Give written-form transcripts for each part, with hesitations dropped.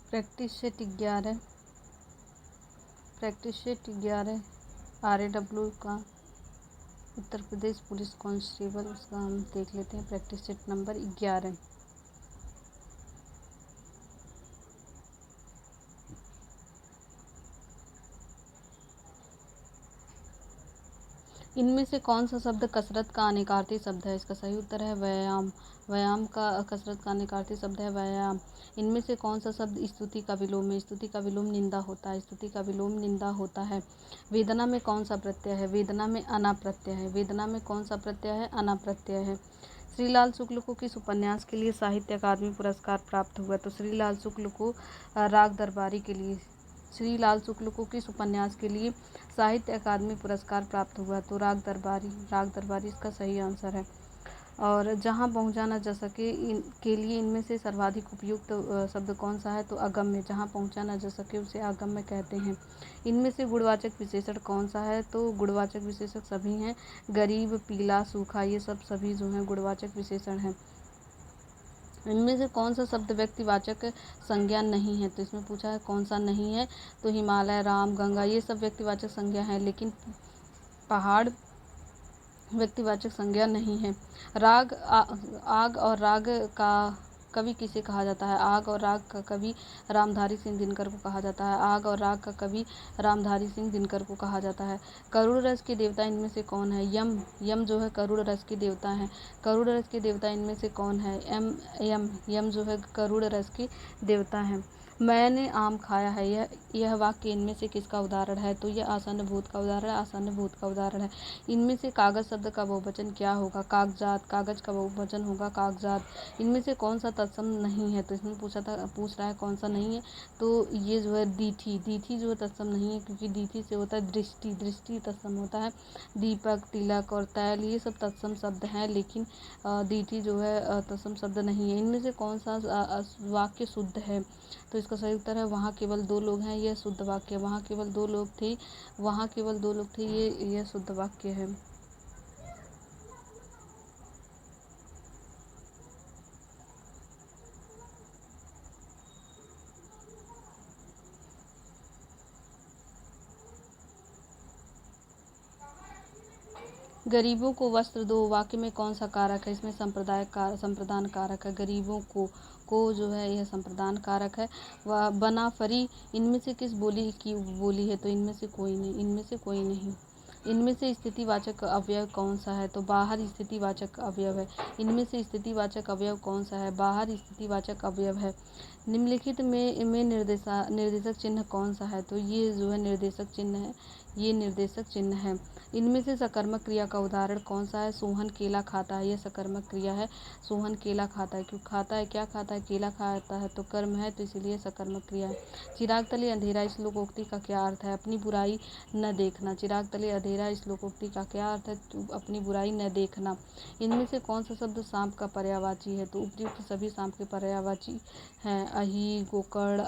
Practice set 11 practice set 11 RAW का Uttar Pradesh police constable, उसका हम देख लेते हैं। Practice set number 11। इनमें से कौन सा शब्द कसरत का अनेकार्थी शब्द है? इसका सही उत्तर है व्यायाम। व्यायाम का कसरत का अनेकार्थी शब्द है व्यायाम। इनमें से कौन सा शब्द स्तुति का विलोम है? स्तुति का विलोम निंदा होता है। स्तुति का विलोम निंदा होता है। वेदना में कौन सा प्रत्यय है? वेदना में अना प्रत्यय है। वेदना में कौन सा प्रत्यय है? अना प्रत्यय है। श्रीलाल शुक्ल को किस उपन्यास के लिए साहित्य अकादमी पुरस्कार प्राप्त हुआ? तो श्रीलाल शुक्ल को राग दरबारी के लिए श्रीलाल शुक्ल को किस उपन्यास के लिए साहित्य अकादमी पुरस्कार प्राप्त हुआ? तो राग दरबारी इसका सही आंसर है। और जहाँ पहुँचा न जा सके के लिए इनमें से सर्वाधिक उपयुक्त शब्द कौन सा है? तो अगम्य। जहाँ पहुँचा न जा सके उसे अगम्य कहते हैं। इनमें से गुणवाचक विशेषण कौन सा है? तो गुणवाचक विशेषक सभी हैं। गरीब, पीला, सूखा, ये सब सभी जो हैं गुणवाचक विशेषण हैं। इनमें से कौन सा शब्द व्यक्तिवाचक संज्ञा नहीं है? तो इसमें पूछा है कौन सा नहीं है। तो हिमालय, राम, गंगा, ये सब व्यक्तिवाचक संज्ञा है, लेकिन पहाड़ व्यक्तिवाचक संज्ञा नहीं है। आग और राग का कवि किसे कहा जाता है? आग और राग का कवि रामधारी सिंह दिनकर को कहा जाता है। आग और राग का कवि रामधारी सिंह दिनकर को कहा जाता है। करुण रस के देवता इनमें से कौन है? यम जो है करुण रस के देवता है। करुण रस के देवता इनमें से कौन है? यम जो है करुण रस के देवता है। मैंने आम खाया है, यह वाक्य इनमें से किसका उदाहरण है? तो यह आसन्न भूत का उदाहरण है। आसन्न भूत का उदाहरण है। इनमें से कागज शब्द का बहुवचन क्या होगा? कागजात। कागज का बहुवचन होगा कागजात। इनमें से कौन सा तत्सम नहीं है? तो इसमें पूछ रहा है कौन सा नहीं है। तो ये जो है दीथी जो है तत्सम नहीं है, क्योंकि दीथी से होता है दृष्टि तत्सम होता है। दीपक, तिलक और तैल ये सब तत्सम शब्द हैं, लेकिन दीथी जो है तत्सम शब्द नहीं है। इनमें से कौन सा वाक्य शुद्ध है? तो इसका सही उत्तर है वहाँ केवल 2 लोग हैं, यह शुद्ध वाक्य। वहाँ केवल 2 लोग थे, यह शुद्ध वाक्य है। गरीबों को वस्त्र दो वाक्य में कौन सा कारक है? इसमें संप्रदान कारक है। गरीबों को जो है यह संप्रदान कारक है। वह बना फरी इनमें से किस बोली की बोली है? तो इनमें से कोई नहीं। इनमें से स्थितिवाचक अवयव कौन सा है? तो बाहर स्थितिवाचक अवयव है। इनमें से स्थितिवाचक अवयव कौन सा है? बाहर स्थितिवाचक अवयव है। निम्नलिखित में निर्देशक चिन्ह कौन सा है? तो ये जो है निर्देशक चिन्ह है। ये निर्देशक चिन्ह है। इनमें से सकर्मक क्रिया का उदाहरण कौन सा है? सोहन केला खाता है, यह सकर्मक क्रिया है। सोहन केला खाता है, क्यों खाता है? क्या खाता है? केला खाता है, तो कर्म है, तो इसीलिए सकर्मक क्रिया है। चिराग तले अंधेरा इस लोकोक्ति का क्या अर्थ है? अपनी बुराई न देखना। चिराग तले अंधेरा इस लोकोक्ति का क्या अर्थ है? तो अपनी बुराई न देखना। इनमें से कौन सा शब्द सांप का पर्यायवाची है? तो उपयुक्त सभी सांप के पर्यायवाची हैं। अही, गोकर्ण,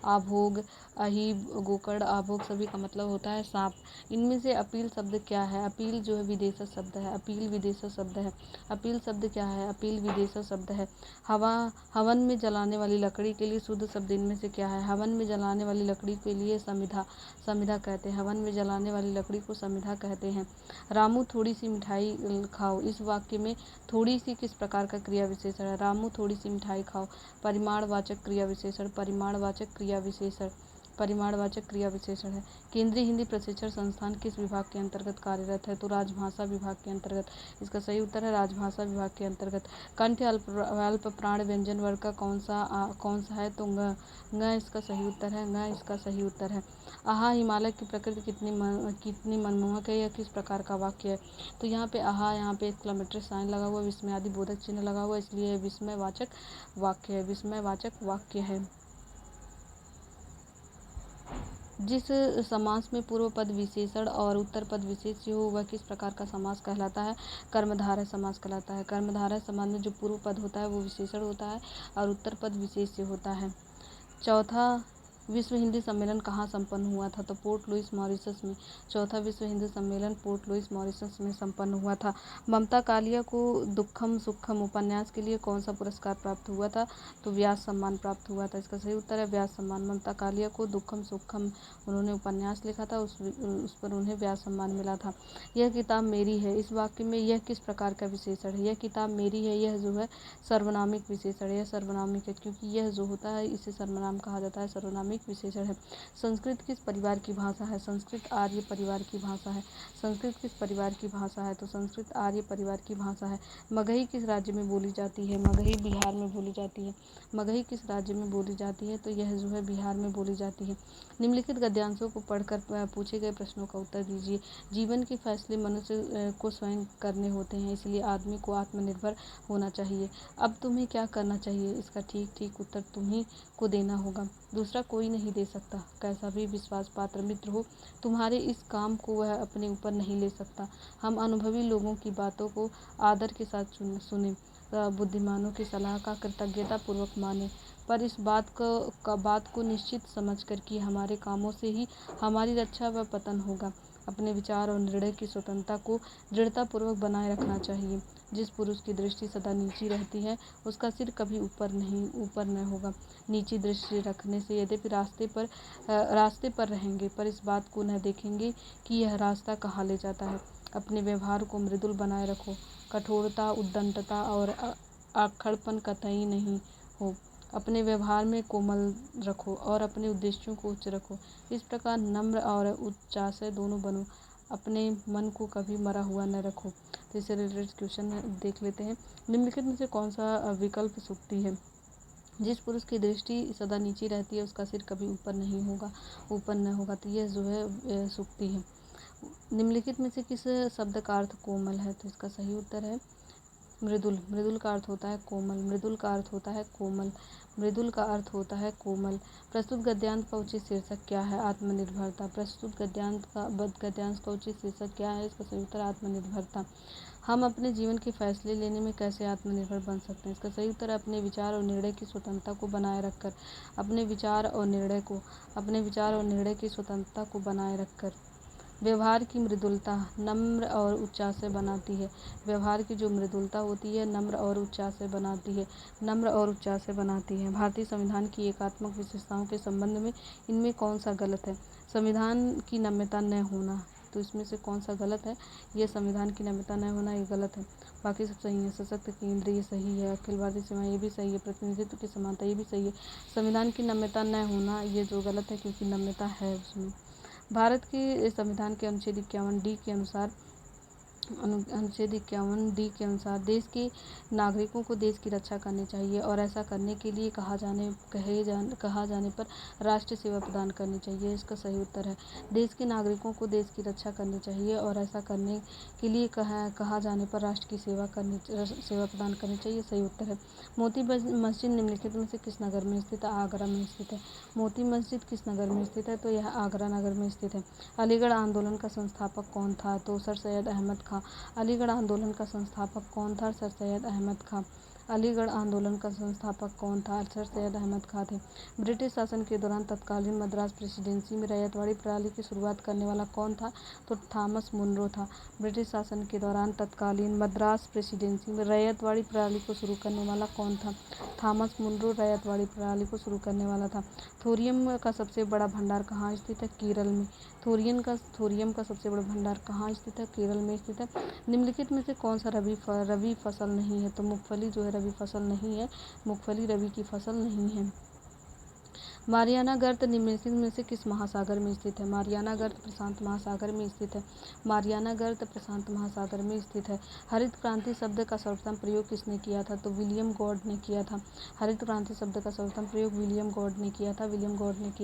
आभोग। अही, गोकर्ण, आभोग सभी का मतलब होता है सांप। इनमें से अपील शब्द क्या है? अपील जो है विदेशक शब्द है। अपील विदेशक शब्द है। अपील शब्द क्या है? अपील विदेशक शब्द है। हवन में जलाने वाली लकड़ी के लिए शुद्ध शब्द इनमें से क्या है? हवन में जलाने वाली लकड़ी के लिए समिधा कहते हैं। हवन में जलाने वाली लकड़ी को समिधा कहते हैं। रामू थोड़ी सी मिठाई खाओ इस वाक्य में थोड़ी सी किस प्रकार का क्रिया विशेषण है? रामू थोड़ी सी मिठाई खाओ परिमाणवाचक क्रिया विशेषण। परिमाणवाचक क्रिया विशेषण है। केंद्रीय हिंदी प्रशिक्षण संस्थान किस विभाग के अंतर्गत कार्यरत है? तो राजभाषा विभाग के अंतर्गत। इसका सही उत्तर है राजभाषा विभाग के अंतर्गत। कंठ अल्प प्राण व्यंजन वर्ग का कौन सा है? तो ङ इसका सही उत्तर है। ङ इसका सही उत्तर है। आहा, हिमालय की प्रकृति कितनी मनमोहक है, यह किस प्रकार का वाक्य है? तो यहाँ पे आहा, यहाँ पे एक्सक्लेमेटरी साइन लगा हुआ, विस्मयादि बोधक चिन्ह लगा हुआ, इसलिए विस्मयवाचक वाक्य है। जिस समास में पूर्व पद विशेषण और उत्तर पद विशेष्य हो वह किस प्रकार का समास कहलाता है? कर्मधारय समास कहलाता है। कर्मधारय समास में जो पूर्व पद होता है वो विशेषण होता है और उत्तर पद विशेष्य होता है। चौथा विश्व हिंदी सम्मेलन कहाँ संपन्न हुआ था? तो पोर्ट लुइस मॉरिशस में। चौथा विश्व हिंदी सम्मेलन पोर्ट लुइस मॉरिशस में संपन्न हुआ था। ममता कालिया को दुखम सुखम उपन्यास के लिए कौन सा पुरस्कार प्राप्त हुआ था? तो व्यास सम्मान प्राप्त हुआ था। इसका सही उत्तर है व्यास सम्मान। ममता कालिया को दुखम सुखम उन्होंने उपन्यास लिखा था, उस पर उन्हें व्यास सम्मान मिला था। यह किताब मेरी है, इस वाक्य में यह किस प्रकार का विशेषण है? यह किताब मेरी है, यह जो है सर्वनामिक विशेषण है। यह सर्वनामिक है क्योंकि यह जो होता है इसे सर्वनाम कहा जाता है, सर्वनामिक विशेषण है। संस्कृत किस परिवार की भाषा है? संस्कृत आर्य परिवार की भाषा है। संस्कृत किस परिवार की भाषा है? तो संस्कृत आर्य परिवार की भाषा है। मगही किस राज्य में बोली जाती है? मगही बिहार में बोली जाती है। मगही किस राज्य में बोली जाती है? तो यह जो है बिहार में बोली जाती है। निम्नलिखित गद्यांशों को पढ़कर पूछे गए प्रश्नों का उत्तर दीजिए। जीवन के फैसले मनुष्य को स्वयं करने होते हैं, इसलिए आदमी को आत्मनिर्भर होना चाहिए। अब तुम्हें क्या करना चाहिए? इसका ठीक ठीक उत्तर तुम्ही को देना होगा, दूसरा कोई नहीं दे सकता। कैसा भी विश्वास पात्र मित्र हो, तुम्हारे इस काम को वह अपने ऊपर नहीं ले सकता। हम अनुभवी लोगों की बातों को आदर के साथ सुने, बुद्धिमानों की सलाह का कृतज्ञता पूर्वक माने, पर इस बात को निश्चित समझकर कि हमारे कामों से ही हमारी रक्षा व पतन होगा। अपने विचार और निर्णय की स्वतंत्रता को दृढ़तापूर्वक बनाए रखना चाहिए। जिस पुरुष की दृष्टि सदा नीची रहती है, उसका सिर कभी ऊपर न होगा। नीची दृष्टि रखने से यद्यपि रास्ते पर रहेंगे, पर इस बात को न देखेंगे कि यह रास्ता कहाँ ले जाता है। अपने व्यवहार को मृदुल बनाए रखो, कठोरता, उद्दंडता और आखड़पन कतई नहीं हो। अपने व्यवहार में कोमल रखो और अपने उद्देश्यों को उच्च रखो। इस प्रकार नम्र और उच्चाशय दोनों बनो। अपने मन को कभी मरा हुआ न रखो। तो इससे रिलेटेड क्वेश्चन देख लेते हैं। निम्नलिखित में से कौन सा विकल्प सूक्ति है? जिस पुरुष की दृष्टि सदा नीची रहती है, उसका सिर कभी ऊपर न होगा। तो यह जो है सूक्ति है। निम्नलिखित में से किस शब्द का अर्थ कोमल है? तो इसका सही उत्तर है मृदुल। मृदुल का अर्थ होता है कोमल। मृदुल का अर्थ होता है कोमल। मृदुल का अर्थ होता है कोमल। प्रस्तुत गद्यांश का उचित शीर्षक क्या है? आत्मनिर्भरता। प्रस्तुत गद्यांश का उचित शीर्षक क्या है? इसका सही उत्तर आत्मनिर्भरता। हम अपने जीवन के फैसले लेने में कैसे आत्मनिर्भर बन सकते हैं? इसका सही उत्तर है अपने विचार और निर्णय की स्वतंत्रता को बनाए रखकर। अपने विचार और निर्णय की स्वतंत्रता को बनाए रखकर। व्यवहार की मृदुलता नम्र और उच्चाशय बनाती है। व्यवहार की जो मृदुलता होती है नम्र और उच्चाशय बनाती है। भारतीय संविधान की एकात्मक विशेषताओं के संबंध में इनमें कौन सा गलत है? संविधान की नम्यता न होना। तो इसमें से कौन सा गलत है? यह संविधान की नम्यता न होना ये गलत है। बाकी सब सही है। सशक्त केंद्र ये सही है। अखिल भारतीय सीमा ये भी सही है। प्रतिनिधित्व की समानता ये भी सही है। संविधान की नम्यता न होना ये जो गलत है, क्योंकि नम्यता है उसमें। भारत के संविधान के अनुच्छेद 51 डी के अनुसार देश के नागरिकों को देश की रक्षा करनी चाहिए और ऐसा करने के लिए कहा जाने पर राष्ट्र सेवा प्रदान करनी चाहिए। इसका सही उत्तर है देश के नागरिकों को देश की रक्षा करनी चाहिए और ऐसा करने के लिए कहा जाने पर राष्ट्र की सेवा प्रदान करनी चाहिए। सही उत्तर है। मोती मस्जिद निम्नलिखित में से किस नगर में स्थित है? आगरा में स्थित है। मोती मस्जिद किस नगर में स्थित है? तो यह आगरा नगर में स्थित है। अलीगढ़ आंदोलन का संस्थापक कौन था? तो सर सैयद अहमद खां। अलीगढ़ आंदोलन का संस्थापक कौन था? सर सैयद अहमद खां। अलीगढ़ आंदोलन का संस्थापक कौन था? सर सैयद अहमद खां थे। ब्रिटिश शासन के दौरान तत्कालीन मद्रास प्रेसिडेंसी में रैयतवाड़ी प्रणाली की शुरुआत करने वाला कौन था? तो थॉमस मुनरो था। ब्रिटिश शासन के दौरान तत्कालीन मद्रास प्रेसिडेंसी में रैयतवाड़ी प्रणाली को शुरू करने वाला कौन था? थॉमस मुनरो रैयतवाड़ी प्रणाली को शुरू करने वाला था। थोरियम का सबसे बड़ा भंडार कहाँ स्थित है? केरल में। थोरियम का सबसे बड़ा भंडार कहाँ स्थित है? केरल में स्थित है। निम्नलिखित में से कौन सा रबी फसल नहीं है? तो मूंगफली जो है रबी फसल नहीं है। मूंगफली रबी की फसल नहीं है। मारियाना गर्त निम्नलिखित में से किस महासागर में स्थित है? मारियाना गर्त प्रशांत महासागर में स्थित है। मारियाना गर्त प्रशांत महासागर में स्थित है। हरित क्रांति शब्द का सर्वप्रथम प्रयोग किसने किया था? तो विलियम गॉड ने किया था। हरित क्रांति शब्द का सर्वप्रथम प्रयोग विलियम गॉड ने किया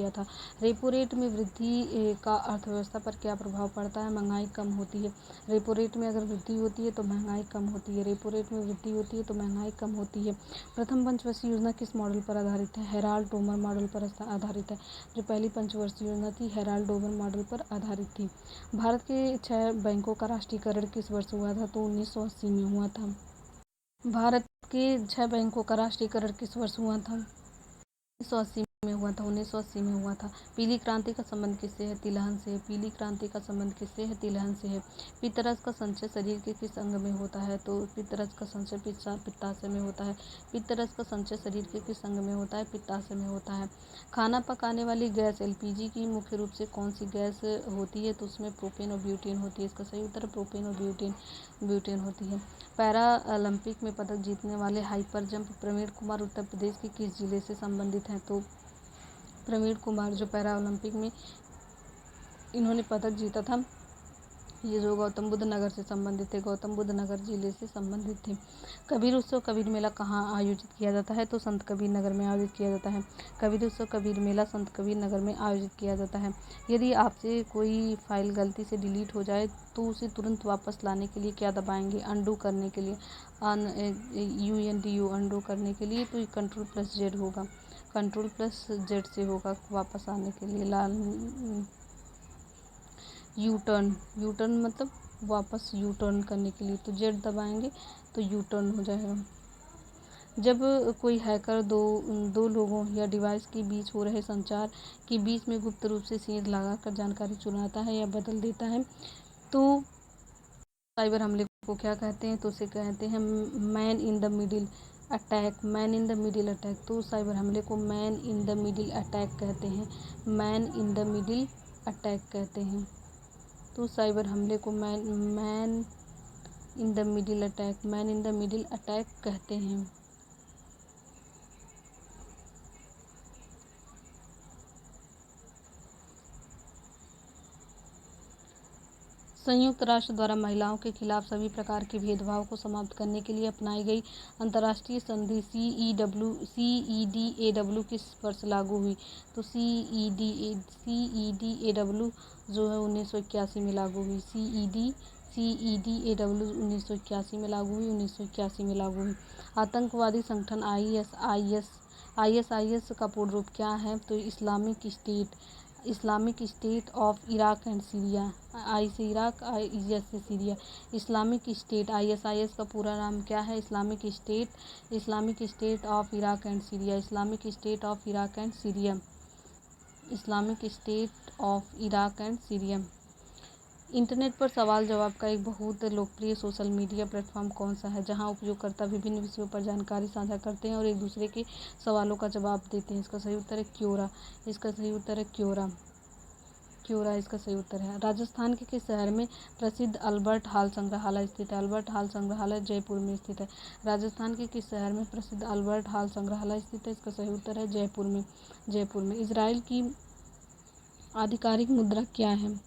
था। रेपो रेट में वृद्धि का अर्थव्यवस्था पर क्या प्रभाव पड़ता है? महंगाई कम होती है। रेपो रेट में अगर वृद्धि होती है तो महंगाई कम होती है। रेपो रेट में वृद्धि होती है तो महंगाई कम होती है। प्रथम पंचवर्षीय योजना किस मॉडल पर आधारित है? हेराल्ड डोमर मॉडल पर आधारित है। जो पहली पंचवर्षीय योजना थी हेराल्ड डोमर मॉडल पर आधारित थी। भारत के 6 बैंकों का राष्ट्रीयकरण किस वर्ष हुआ था? तो 1980 में हुआ था। भारत के 6 बैंकों का राष्ट्रीयकरण किस वर्ष हुआ था? 1980 में हुआ था, 1980 में हुआ था। पीली क्रांति का संबंध किससे है? तिलहन से है। पीली क्रांति का संबंध किससे है? तिलहन से है। पित्तरस का संचय शरीर के किस अंग में होता है? तो पित्तरस का संचय पित्ताशय में होता है। पित्तरस का संचय शरीर के किस अंग में होता है? पित्ताशय में होता है। खाना पकाने वाली गैस एलपीजी की मुख्य रूप से कौन सी गैस होती है? तो उसमें प्रोपेन और ब्यूटेन होती है। इसका सही उत्तर प्रोपेन और ब्यूटेन होती है। पैरा ओलंपिक में पदक जीतने वाले हाइपर जंप प्रवीण कुमार उत्तर प्रदेश के किस जिले से संबंधित हैं? तो प्रवीण कुमार जो पैरा ओलंपिक में इन्होंने पदक जीता था, ये जो गौतम बुद्ध नगर से संबंधित थे, गौतम बुद्ध नगर जिले से संबंधित थे। कबीर उत्सव कबीर मेला कहाँ आयोजित किया जाता है? तो संत कबीर नगर में आयोजित किया जाता है। कबीर उत्सव कबीर मेला संत कबीर नगर में आयोजित किया जाता है। यदि आपसे कोई फाइल गलती से डिलीट हो जाए तो उसे तुरंत वापस लाने के लिए क्या दबाएंगे? अंडू करने के लिए, UNDU अंडू करने के लिए तो Ctrl+Z होगा। Ctrl+Z से होगा वापस आने के लिए। यू टर्न मतलब वापस यू टर्न करने के लिए, तो जेड दबाएंगे तो यू टर्न हो जाएगा। जब कोई हैकर दो लोगों या डिवाइस के बीच हो रहे संचार के बीच में गुप्त रूप से सीध लगाकर जानकारी चुराता है या बदल देता है तो साइबर हमले को क्या कहते हैं? तो उसे कहते हैं man in the middle attack. Man in the middle attack, तो साइबर हमले को man in the middle attack कहते हैं। Man in the middle attack कहते हैं। तो साइबर हमले को man in the middle attack कहते हैं। संयुक्त राष्ट्र द्वारा महिलाओं के खिलाफ सभी प्रकार के भेदभाव को समाप्त करने के लिए अपनाई गई अंतर्राष्ट्रीय संधि CEDAW किस वर्ष लागू हुई? तो CEDAW जो है 1981 में लागू हुई। CEDAW 1981 में लागू हुई। 1981 में लागू हुई। आतंकवादी संगठन ISIS का पूर्ण रूप क्या है? तो Islamic State of Iraq and Syria. I से इराक, IS से सीरिया। इस्लामिक स्टेट ISIS का पूरा नाम क्या है? Islamic State of Iraq and Syria. Islamic State of Iraq and Syria. Islamic State of Iraq and Syria. Internet पर सवाल जवाब का एक बहुत लोकप्रिय सोशल मीडिया प्लेटफॉर्म कौन सा है, जहां उपयोगकर्ता विभिन्न विषयों पर जानकारी साझा करते हैं और एक दूसरे के सवालों का जवाब देते हैं? इसका सही उत्तर है क्योरा। इसका सही उत्तर है क्योरा। इसका सही उत्तर है। राजस्थान के किस शहर में प्रसिद्ध अल्बर्ट हॉल संग्रहालय स्थित है? अल्बर्ट हॉल संग्रहालय जयपुर में स्थित है। राजस्थान के किस शहर में प्रसिद्ध अल्बर्ट हॉल संग्रहालय स्थित है? इसका सही उत्तर है जयपुर में। इजराइल की आधिकारिक मुद्रा क्या है?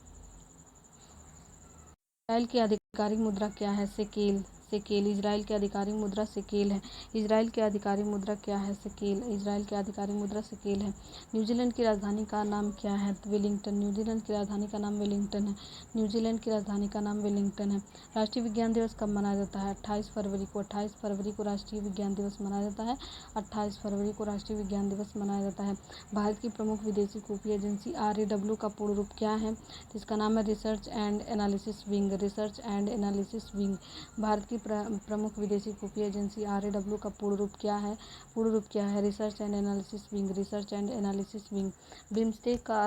इजराइल की आधिकारिक मुद्रा क्या है? सेकेल। इजराइल की आधिकारिक मुद्रा सेकेल है। इजराइल की आधिकारिक मुद्रा क्या है? सेकेल। इजराइल की आधिकारिक मुद्रा सेकेल है। न्यूजीलैंड की राजधानी का नाम क्या है? वेलिंगटन। न्यूजीलैंड की राजधानी का नाम वेलिंगटन है। न्यूजीलैंड की राजधानी का नाम वेलिंगटन है। राष्ट्रीय विज्ञान दिवस कब मनाया जाता है? 28 फरवरी को। 28 फरवरी को राष्ट्रीय विज्ञान दिवस मनाया जाता है। 28 फरवरी को राष्ट्रीय विज्ञान दिवस मनाया जाता है। भारत की प्रमुख विदेशी खुफिया एजेंसी RAW का पूर्ण रूप क्या है? तो इसका नाम है research and analysis wing. Bharat की प्रमुख विदेशी खुफिया एजेंसी RAW का पूर्ण रूप क्या है? Research and analysis wing. BIMSTEC का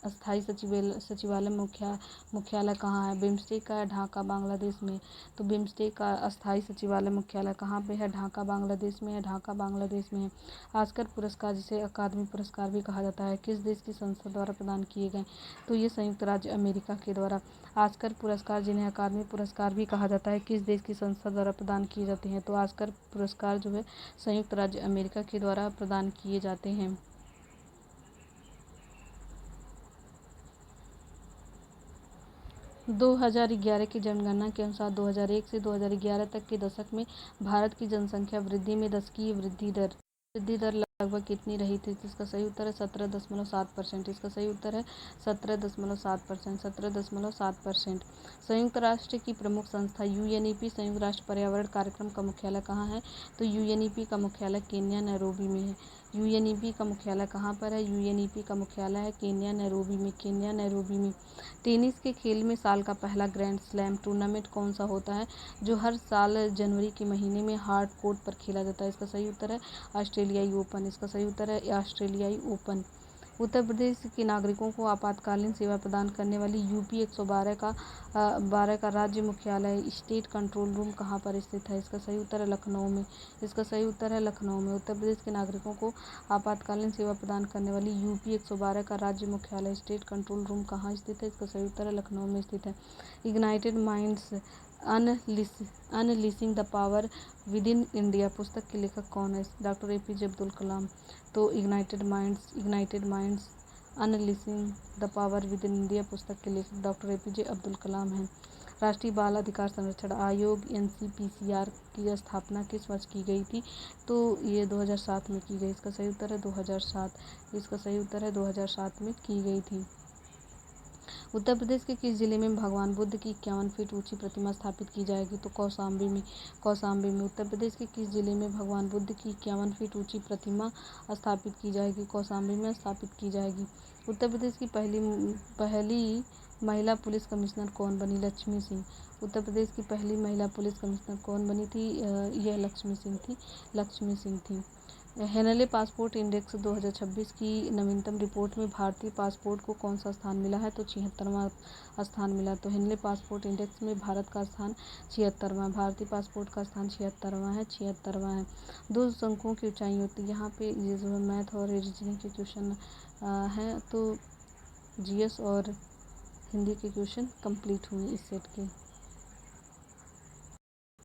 अस्थायी सचिवालय मुख्यालय कहाँ है? बिम्स्टेक का ढाका बांग्लादेश में। तो बिम्स्टेक का अस्थायी सचिवालय मुख्यालय कहाँ पे है? ढाका बांग्लादेश में है। ऑस्कर पुरस्कार, जिसे अकादमी पुरस्कार भी कहा जाता है, किस देश की संसद द्वारा प्रदान किए गए? तो ये संयुक्त राज्य अमेरिका के द्वारा। ऑस्कर पुरस्कार, जिन्हें अकादमी पुरस्कार भी कहा जाता है, किस देश की संसद द्वारा प्रदान किए जाते हैं? तो ऑस्कर पुरस्कार जो है संयुक्त राज्य अमेरिका के द्वारा प्रदान किए जाते हैं। 2011 की जनगणना के अनुसार 2001 से 2011 तक के दशक में भारत की जनसंख्या वृद्धि में दशकीय वृद्धि दर लगभग कितनी रही थी? इसका सही उत्तर है 17.7%। इसका सही उत्तर है 17.7%। संयुक्त राष्ट्र की प्रमुख संस्था UNEP, संयुक्त राष्ट्र पर्यावरण कार्यक्रम का मुख्यालय कहाँ है? तो UNEP का मुख्यालय केन्या नैरोबी में है। यूएनईपी का मुख्यालय कहाँ पर है? यूएनईपी का मुख्यालय है केन्या नैरोबी में, केन्या नैरोबी में। टेनिस के खेल में साल का पहला ग्रैंड स्लैम टूर्नामेंट कौन सा होता है जो हर साल जनवरी के महीने में हार्ड कोर्ट पर खेला जाता है? इसका सही उत्तर है ऑस्ट्रेलियाई ओपन। इसका सही उत्तर है ऑस्ट्रेलियाई ओपन। उत्तर प्रदेश के नागरिकों को आपातकालीन सेवा प्रदान करने वाली यूपी 112 का 12 का राज्य मुख्यालय स्टेट कंट्रोल रूम कहाँ पर स्थित है? इसका सही उत्तर है लखनऊ में। इसका सही उत्तर है लखनऊ में। उत्तर प्रदेश के नागरिकों को आपातकालीन सेवा प्रदान करने वाली यूपी 112 का राज्य मुख्यालय स्टेट कंट्रोल रूम कहाँ स्थित है? इसका सही उत्तर है लखनऊ में स्थित है। Ignited minds unleashing the power with in India पुस्तक के लेखक कौन है? Doctor APJ Abdul Kalam. तो ignited minds unleashing the power with in India पुस्तक के लेखक डॉक्टर एपीजे अब्दुल कलाम हैं। राष्ट्रीय बाल अधिकार संरक्षण आयोग एनसीपीसीआर की स्थापना किस वर्ष की गई थी? तो ये 2007 में की गई। इसका सही उत्तर है 2007। इसका सही उत्तर है 2007 में की गई थी। उत्तर प्रदेश के किस जिले में भगवान बुद्ध की 51 फीट ऊंची प्रतिमा स्थापित की जाएगी? तो कौशाम्बी में। कौशाम्बी में। उत्तर प्रदेश के किस जिले में भगवान बुद्ध की 51 फीट ऊंची प्रतिमा स्थापित की जाएगी? कौशाम्बी में स्थापित की जाएगी। उत्तर प्रदेश की पहली महिला पुलिस कमिश्नर कौन बनी? लक्ष्मी सिंह। उत्तर प्रदेश की पहली महिला पुलिस कमिश्नर कौन बनी थी? यह लक्ष्मी सिंह थी। लक्ष्मी सिंह थी। हेनले पासपोर्ट इंडेक्स 2026 की नवीनतम रिपोर्ट में भारतीय पासपोर्ट को कौन सा स्थान मिला है? तो 76वां स्थान मिला। तो हेनले पासपोर्ट इंडेक्स में भारत का स्थान 76वां, भारतीय पासपोर्ट का स्थान 76वां है। 2 अंकों की ऊंचाई होती है। यहाँ पे ये जो मैथ और रीजनिंग के क्वेश्चन हैं तो जीएस और हिंदी के क्वेश्चन कंप्लीट हुए इस सेट के।